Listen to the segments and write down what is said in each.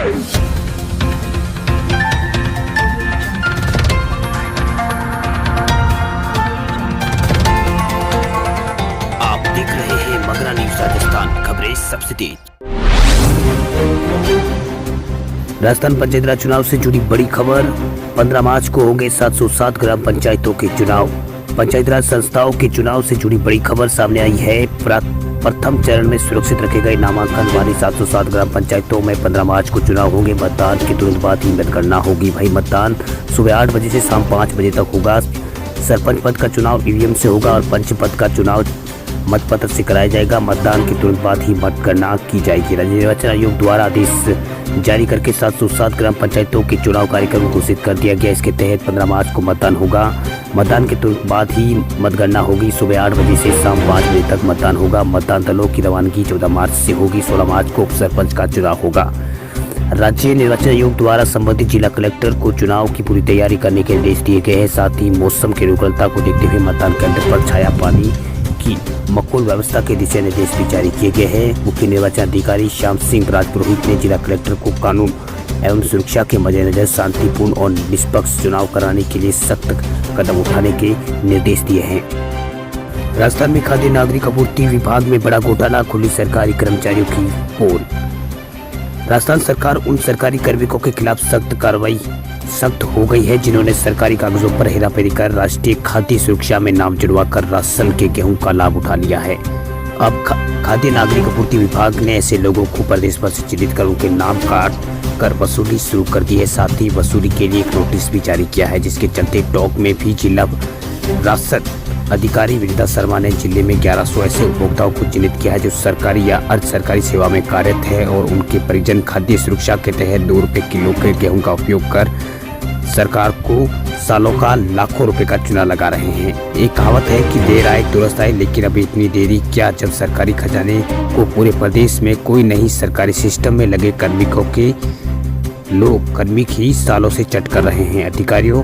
आप देख रहे हैं मगरा न्यूज राजस्थान, खबरें सबसे तेज। राजस्थान पंचायत राज चुनाव से जुड़ी बड़ी खबर। 15 मार्च को होंगे 707 ग्राम पंचायतों के चुनाव। पंचायत राज संस्थाओं के चुनाव से जुड़ी बड़ी खबर सामने आई है। प्रथम चरण में सुरक्षित रखे गए नामांकन वाली 707 ग्राम पंचायतों में 15 मार्च को चुनाव होंगे। मतदान के तुरंत बाद ही मतगणना होगी। भाई मतदान सुबह 8 बजे से शाम 5 बजे तक होगा। सरपंच पद का चुनाव ईवीएम से होगा और पंच पद का चुनाव मतपत्र से कराया जाएगा। मतदान के तुरंत बाद ही मतगणना की जाएगी। राज्य निर्वाचन आयोग द्वारा आदेश जारी करके 707 ग्राम पंचायतों के चुनाव कार्यक्रम घोषित कर दिया गया। इसके तहत 15 मार्च को मतदान होगा। मतदान के तुरंत बाद ही मतगणना होगी। सुबह 8 बजे से शाम 5 बजे तक मतदान होगा। मतदान दलों की रवानगी 14 मार्च से होगी। 16 मार्च को सरपंच का चुनाव होगा। राज्य निर्वाचन आयोग द्वारा संबंधित जिला कलेक्टर को चुनाव की पूरी तैयारी करने के निर्देश दिए गए हैं। साथ ही मौसम की अनुकूलता को देखते हुए मतदान केंद्र पर छाया पानी की मकुल व्यवस्था के दिशा निर्देश भी जारी किए गए हैं। मुख्य निर्वाचन अधिकारी श्याम सिंह राजपुरोहित ने जिला कलेक्टर को कानून एवं सुरक्षा के मद्देनजर शांतिपूर्ण और निष्पक्ष चुनाव कराने के लिए सख्त कदम उठाने के निर्देश दिए हैं। राजस्थान में खाद्य नागरिक आपूर्ति विभाग में बड़ा घोटाला, खुली सरकारी कर्मचारियों की पोल। राजस्थान सरकार उन सरकारी कार्मिकों के खिलाफ सख्त हो गई है जिन्होंने सरकारी कागजों पर हेराफेरी कर राष्ट्रीय खाद्य सुरक्षा में नाम जुड़वाकर राशन के गेहूं का लाभ उठा लिया है। अब खाद्य नागरिक आपूर्ति विभाग ने ऐसे लोगों को प्रदेश भर से चिन्हित कर उनके नाम काट कर वसूली शुरू कर दी है। साथ ही वसूली के लिए एक नोटिस भी जारी किया है, जिसके चलते टोंक में भी जिला राशन अधिकारी विनीता शर्मा ने जिले में 1100 ऐसे उपभोक्ताओं को चिन्हित किया है जो सरकारी या अर्ध सरकारी सेवा में कार्यरत है और उनके परिजन खाद्य सुरक्षा के तहत 2 रुपए किलो के गेहूं का उपयोग कर सरकार को सालों का लाखों रुपए का चूना लगा रहे हैं। एक कहावत है कि देर आए दुरुस्त आए, लेकिन अभी इतनी देरी क्या, जब सरकारी खजाने को पूरे प्रदेश में कोई नहीं सरकारी सिस्टम में लगे कार्मिकों के लोग कार्मिक ही सालों से चट कर रहे हैं। अधिकारियों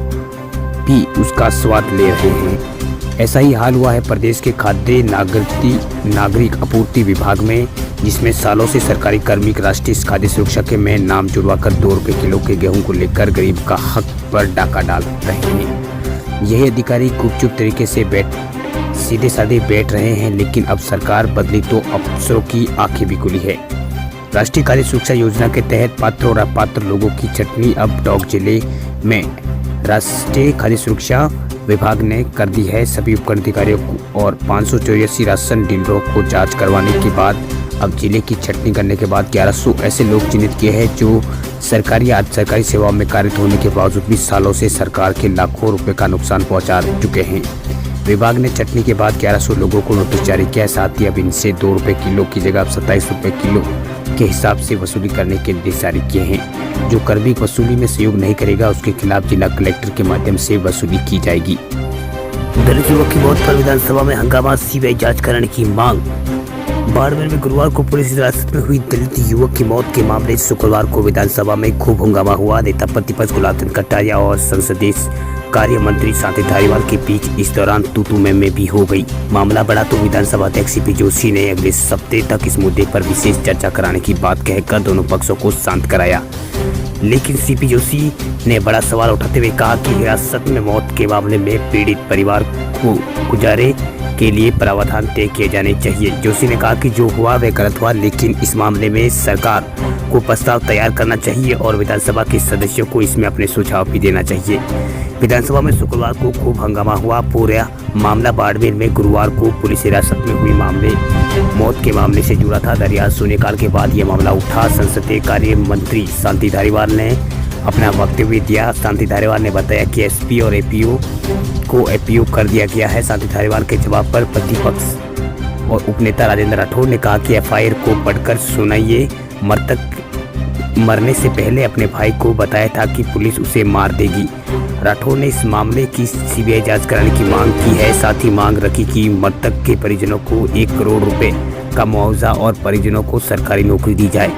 भी उसका स्वाद ले रहे हैं। ऐसा ही हाल हुआ है प्रदेश के खाद्य नागरिक आपूर्ति विभाग में, जिसमें सालों से सरकारी कार्मिक राष्ट्रीय खाद्य सुरक्षा के में नाम जुड़वाकर 2 रुपए किलो के गेहूं को लेकर गरीब का हक पर डाका डाल रहे हैं। यही अधिकारी गुपचुप तरीके से सीधे साधे बैठ रहे हैं, लेकिन अब सरकार बदली तो अफसरों की आंखें भी खुली है। राष्ट्रीय खाद्य सुरक्षा योजना के तहत पात्र और अपात्र लोगों की छटनी अब टोंक जिले में राष्ट्रीय खाद्य सुरक्षा विभाग ने कर दी है। सभी उपखंड अधिकारियों को और 584 राशन डीलरों को जांच करवाने के बाद अब जिले की छटनी करने के बाद 1100 ऐसे लोग चिन्हित किए हैं जो सरकारी या अर्ध सरकारी सेवा में कार्यरत होने के बावजूद भी सालों से सरकार के लाखों रुपए का नुकसान पहुंचा चुके हैं। विभाग ने छटनी के बाद 1100 लोगों को नोटिस जारी किया है। साथ ही अब इनसे 2 रुपए किलो की जगह 27 रुपए किलो के हिसाब से वसूली करने के निर्देश जारी किए हैं। जो कार्मिक वसूली में सहयोग नहीं करेगा उसके खिलाफ जिला कलेक्टर के माध्यम से वसूली की जाएगी। दलित युवक की मौत पर विधानसभा में हंगामा, सीबीआई जांच कराने की मांग। बाड़मेर में गुरुवार को पुलिस हिरासत में हुई दलित युवक की मौत के मामले शुक्रवार को विधानसभा में खूब हंगामा हुआ। नेता प्रतिपक्ष गुलाब चंद कटारिया और संसदीय कार्य मंत्री शांति धारीवाल के बीच इस दौरान तू में भी हो गई। मामला बढ़ा तो विधानसभा अध्यक्ष सीपी जोशी ने अगले सप्ताह तक इस मुद्दे पर विशेष चर्चा कराने की बात कहकर दोनों पक्षों को शांत कराया। लेकिन सीपी जोशी ने बड़ा सवाल उठाते हुए कहा कि हिरासत में मौत के मामले में पीड़ित परिवार को गुजारे के लिए प्रावधान तय किए जाने चाहिए। जोशी ने कहा कि जो हुआ वह गलत हुआ, लेकिन इस मामले में सरकार को प्रस्ताव तैयार करना चाहिए और विधानसभा के सदस्यों को इसमें अपने सुझाव भी देना चाहिए। विधानसभा में शुक्रवार को खूब हंगामा हुआ। पूरा मामला बाड़मेर में गुरुवार को पुलिस हिरासत में हुई मौत के मामले से जुड़ा था। दरअसल शून्यकाल के बाद यह मामला उठा। संसदीय कार्य मंत्री शांति धारीवाल ने अपना वक्तव्य दिया। शांति धारीवाल ने बताया कि एसपी और एपीओ को एपीओ कर दिया गया है। शांति धारीवाल के जवाब पर प्रतिपक्ष और उपनेता राजेंद्र राठौड़ ने कहा कि एफआईआर को पढ़कर सुनाइए। मृतक मरने से पहले अपने भाई को बताया था कि पुलिस उसे मार देगी। राठौड़ ने इस मामले की सीबीआई जांच कराने की मांग की है। साथ ही मांग रखी कि मृतक के परिजनों को 1 करोड़ रुपए का मुआवजा और परिजनों को सरकारी नौकरी दी जाए।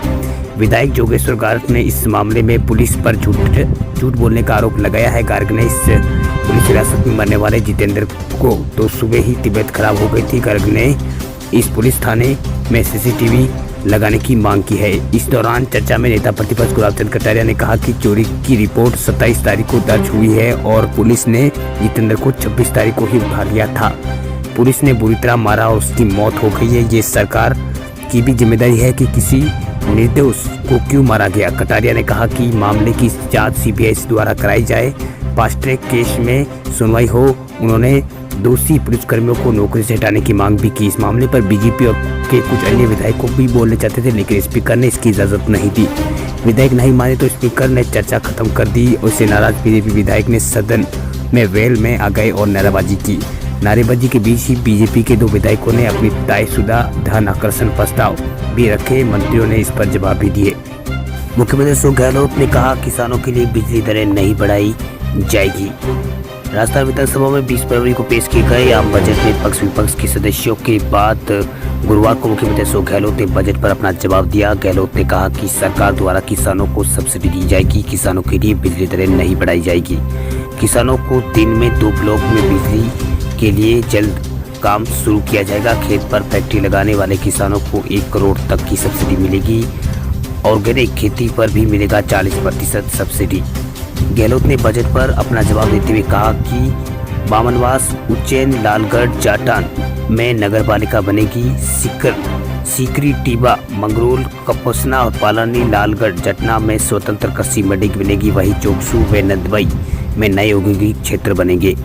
विधायक जोगेश्वर गार्ग ने इस मामले में पुलिस पर झूठ बोलने का आरोप लगाया है। गार्ग ने इस पुलिस हिरासत में मरने वाले जितेंद्र को तो सुबह ही तबीयत खराब हो गई थी। गार्ग ने इस पुलिस थाने में सीसीटीवी लगाने की मांग की है। इस दौरान चर्चा में नेता प्रतिपक्ष गुलाब चंद कटारिया ने कहा कि चोरी की रिपोर्ट 27 तारीख को दर्ज हुई है और पुलिस ने जितेंद्र को 26 तारीख को ही उठा लिया था। पुलिस ने बुरी तरह मारा और उसकी मौत हो गई है। ये सरकार की भी जिम्मेदारी है कि किसी निर्दोष को क्यों मारा गया। कटारिया ने कहा कि मामले की जांच सीबीआई द्वारा कराई जाए, फास्ट ट्रैक केस में सुनवाई हो। उन्होंने दोषी पुलिसकर्मियों को नौकरी से हटाने की मांग भी की। इस मामले पर बीजेपी और के कुछ अन्य विधायकों भी बोलने चाहते थे, लेकिन स्पीकर ने इसकी इजाजत नहीं दी। विधायक नहीं माने तो स्पीकर ने चर्चा खत्म कर दी। उससे नाराज बीजेपी विधायक ने सदन में वेल में आ गए और नारेबाजी की। नारेबाजी के बीच ही बीजेपी के 2 विधायकों ने अपनी तयशुदा धन आकर्षण प्रस्ताव भी रखे। मंत्रियों ने इस पर जवाब भी दिए। मुख्यमंत्री अशोक गहलोत ने कहा किसानों के लिए बिजली दरें नहीं बढ़ाई जाएगी। राजस्थान विधानसभा में 20 फरवरी को पेश किए गए आम बजट में पक्ष विपक्ष के सदस्यों के बाद गुरुवार को मुख्यमंत्री अशोक गहलोत ने बजट पर अपना जवाब दिया। गहलोत ने कहा कि सरकार द्वारा किसानों को सब्सिडी दी जाएगी, किसानों के लिए बिजली दरें नहीं बढ़ाई जाएगी। किसानों को दिन में 2 ब्लॉक में बिजली के लिए जल्द काम शुरू किया जाएगा। खेत पर फैक्ट्री लगाने वाले किसानों को 1 करोड़ तक की सब्सिडी मिलेगी। ऑर्गेनिक खेती पर भी मिलेगा 40% सब्सिडी। गहलोत ने बजट पर अपना जवाब देते हुए कहा कि बामनवास, उज्जैन, लालगढ़, जाटान में नगर पालिका बनेगी। सीकरी, टीबा, मंगरोल, कपोसना और पालानी, लालगढ़, जटना में स्वतंत्र कृषि मंडी बनेगी। वहीं चोकसू व नदबई में नए औद्योगिक क्षेत्र बनेंगे।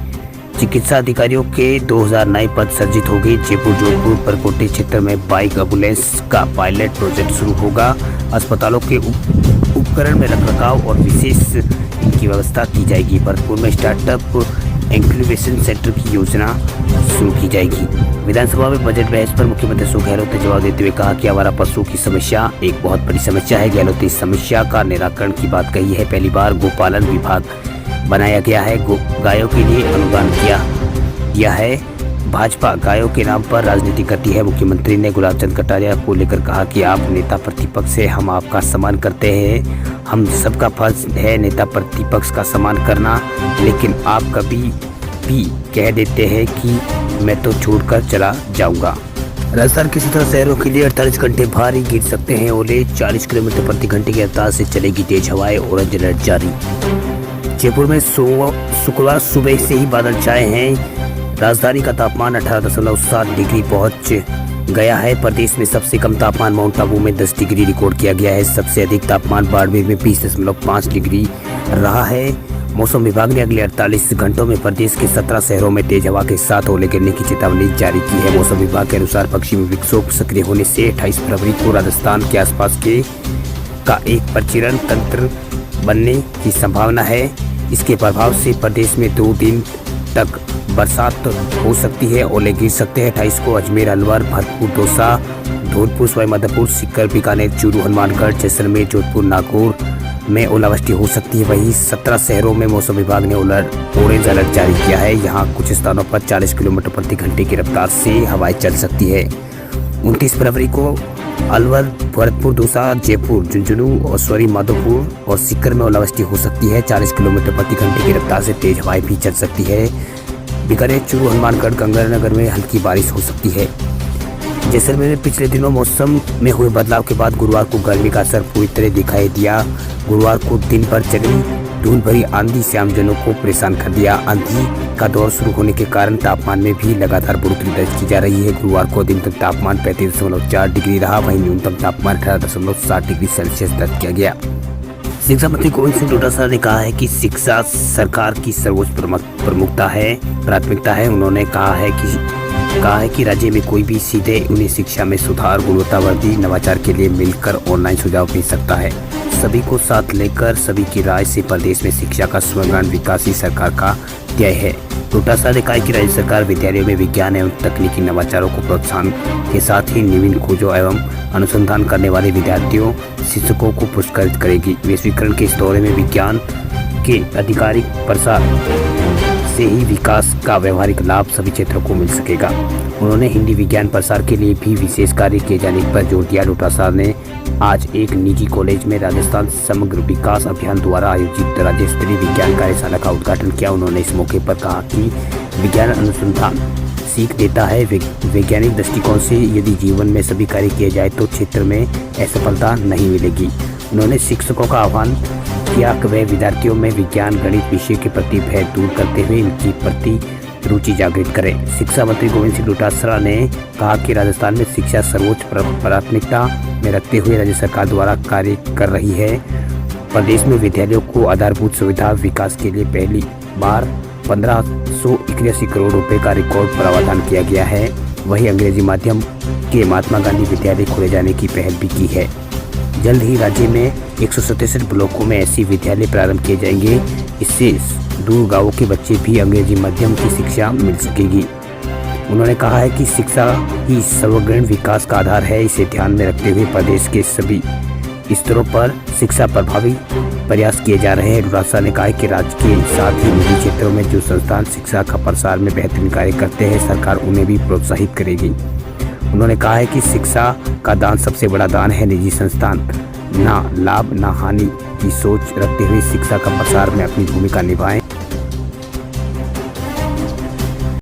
चिकित्सा अधिकारियों के 2000 नए पद सृजित होंगे। जयपुर, जोधपुर, परकोटे क्षेत्र में बाइक एम्बुलेंस का पायलट प्रोजेक्ट शुरू होगा। अस्पतालों के उपकरण में रखरखाव और विशेष इनकी व्यवस्था की जाएगी। भरतपुर में स्टार्टअप इंक्यूबेशन सेंटर की योजना शुरू की जाएगी। विधानसभा में बजट बहस पर मुख्यमंत्री अशोक गहलोत ने जवाब देते हुए कहा कि आवारा पशुओं की समस्या एक बहुत बड़ी समस्या है। गहलोत ने इस समस्या का निराकरण की बात कही है। पहली बार गोपालन विभाग बनाया गया है। गायों के लिए अनुदान दिया है। भाजपा गायों के नाम पर राजनीति करती है। मुख्यमंत्री ने गुलाब चंद कटारिया को लेकर कहा कि आप नेता प्रतिपक्ष से हम आपका सम्मान करते हैं। हम सबका फर्ज है नेता प्रतिपक्ष का सम्मान करना, लेकिन आप कभी भी कह देते हैं कि मैं तो छोड़कर चला जाऊंगा। राजस्थान के 17 शहरों के लिए 48 घंटे भारी गिर सकते हैं ओले। 40 किलोमीटर प्रति घंटे की रफ्तार से चलेगी तेज हवाएं। ऑरेंज अलर्ट जारी। जयपुर में शुक्रवार सुबह से ही बादल छाए हैं। राजधानी का तापमान 18.7 डिग्री पहुंच गया है। प्रदेश में सबसे कम तापमान माउंट आबू में 10 डिग्री रिकॉर्ड किया गया है। सबसे अधिक तापमान बाड़मेर में 20.5 डिग्री रहा है। मौसम विभाग ने अगले 48 घंटों में प्रदेश के 17 शहरों में तेज हवा के साथ ओले गिरने की चेतावनी जारी की है। मौसम विभाग के अनुसार पश्चिमी विक्षोभ सक्रिय होने से 28 फरवरी को राजस्थान के आसपास का एक प्रचीरण तंत्र बनने की संभावना है। इसके प्रभाव से प्रदेश में 2 दिन तक बरसात हो सकती है। ओले गिर सकते हैं। 28 को अजमेर, अलवर, भरतपुर, दौसा, धौलपुर, सवाई माधोपुर, सीकर, बीकानेर, चूरू, हनुमानगढ़, जैसलमेर, जोधपुर, नागौर में ओलावृष्टि हो सकती है। वहीं 17 शहरों में मौसम विभाग ने ऑरेंज अलर्ट जारी किया है। यहाँ कुछ स्थानों पर 40 किलोमीटर प्रति घंटे की रफ्तार से हवाएं चल सकती है। 29 फरवरी को अलवर, भरतपुर, दौसा, जयपुर, झुंझुनू और सवाई माधोपुर और सीकर में ओलावृष्टि हो सकती है। 40 किलोमीटर प्रति घंटे की रफ्तार से तेज हवाएं भी चल सकती है। बीकानेर, चूरू, हनुमानगढ़, गंगानगर में हल्की बारिश हो सकती है। जैसलमेर में पिछले दिनों मौसम में हुए बदलाव के बाद गुरुवार को गर्मी का असर पूरी तरह दिखाई दिया। गुरुवार को दिन भर चली धूल भरी आंधी से आमजनों को परेशान कर दिया। आंधी का दौर शुरू होने के कारण तापमान में भी लगातार बढ़ोतरी दर्ज की जा रही है। गुरुवार को दिन तक तापमान 35.4 डिग्री रहा। वहीं न्यूनतम तापमान 18.7 डिग्री सेल्सियस दर्ज किया गया। शिक्षा मंत्री गोविंद सिंह डोटासरा ने कहा है कि शिक्षा सरकार की सर्वोच्च प्राथमिकता है। उन्होंने कहा है कि राज्य में कोई भी सीधे उन्हें शिक्षा में सुधार, गुणवत्तावर्धी नवाचार के लिए मिलकर ऑनलाइन सुझाव भेज सकता है। सभी को साथ लेकर सभी की राय से प्रदेश में शिक्षा का सर्वांगीण विकास ही सरकार का ध्येय है। डोटासरा ने कहा कि राज्य सरकार विद्यालयों में विज्ञान एवं तकनीकी नवाचारों को प्रोत्साहन के साथ ही नवीन खोजों एवं अनुसंधान करने वाले विद्यार्थियों, शिक्षकों को पुरस्कृत करेगी। वैश्वीकरण के इस दौरे में विज्ञान के आधिकारिक प्रसार से ही विकास का व्यवहारिक लाभ सभी क्षेत्रों को मिल सकेगा। उन्होंने हिंदी विज्ञान प्रसार के लिए भी विशेष कार्य किए जाने पर जोर दिया। डोटासरा ने आज एक निजी कॉलेज में राजस्थान समग्र विकास अभियान द्वारा आयोजित राज्य स्तरीय विज्ञान कार्यशाला का उद्घाटन किया। उन्होंने इस मौके पर कहा कि विज्ञान अनुसंधान सीख देता है। वैज्ञानिक दृष्टिकोण से यदि जीवन में सभी कार्य किए जाए तो क्षेत्र में असफलता नहीं मिलेगी। उन्होंने शिक्षकों का आह्वान किया कि वे विद्यार्थियों में विज्ञान गणित विषय के प्रति भय दूर करते हुए इनकी प्रति रुचि जागृत करें। शिक्षा मंत्री गोविंद सिंह डोटासरा ने कहा कि राजस्थान में शिक्षा सर्वोच्च प्राथमिकता में रखते हुए राज्य सरकार द्वारा कार्य कर रही है। प्रदेश में विद्यालयों को आधारभूत सुविधा विकास के लिए पहली बार 1581 करोड़ रुपए का रिकॉर्ड प्रावधान किया गया है। वहीं अंग्रेजी माध्यम के महात्मा गांधी विद्यालय खोले जाने की पहल भी की है। जल्द ही राज्य में 167 ब्लॉकों में ऐसी विद्यालय प्रारंभ किए जाएंगे। इससे दूर गांवों के बच्चे भी अंग्रेजी माध्यम की शिक्षा मिल सकेगी। उन्होंने कहा है कि शिक्षा ही सर्वग्रामीण विकास का आधार है। इसे ध्यान में रखते हुए प्रदेश के सभी स्तरों पर शिक्षा प्रभावी प्रयास किए जा रहे हैं। डोटासरा ने कहा कि राज्य के साथ ही निजी क्षेत्रों में जो संस्थान शिक्षा का प्रसार में बेहतरीन कार्य करते हैं, सरकार उन्हें भी प्रोत्साहित करेगी। उन्होंने कहा है कि शिक्षा का दान सबसे बड़ा दान है। निजी संस्थान ना लाभ ना हानि की सोच रखते हुए शिक्षा का प्रसार में अपनी भूमिका निभाएं।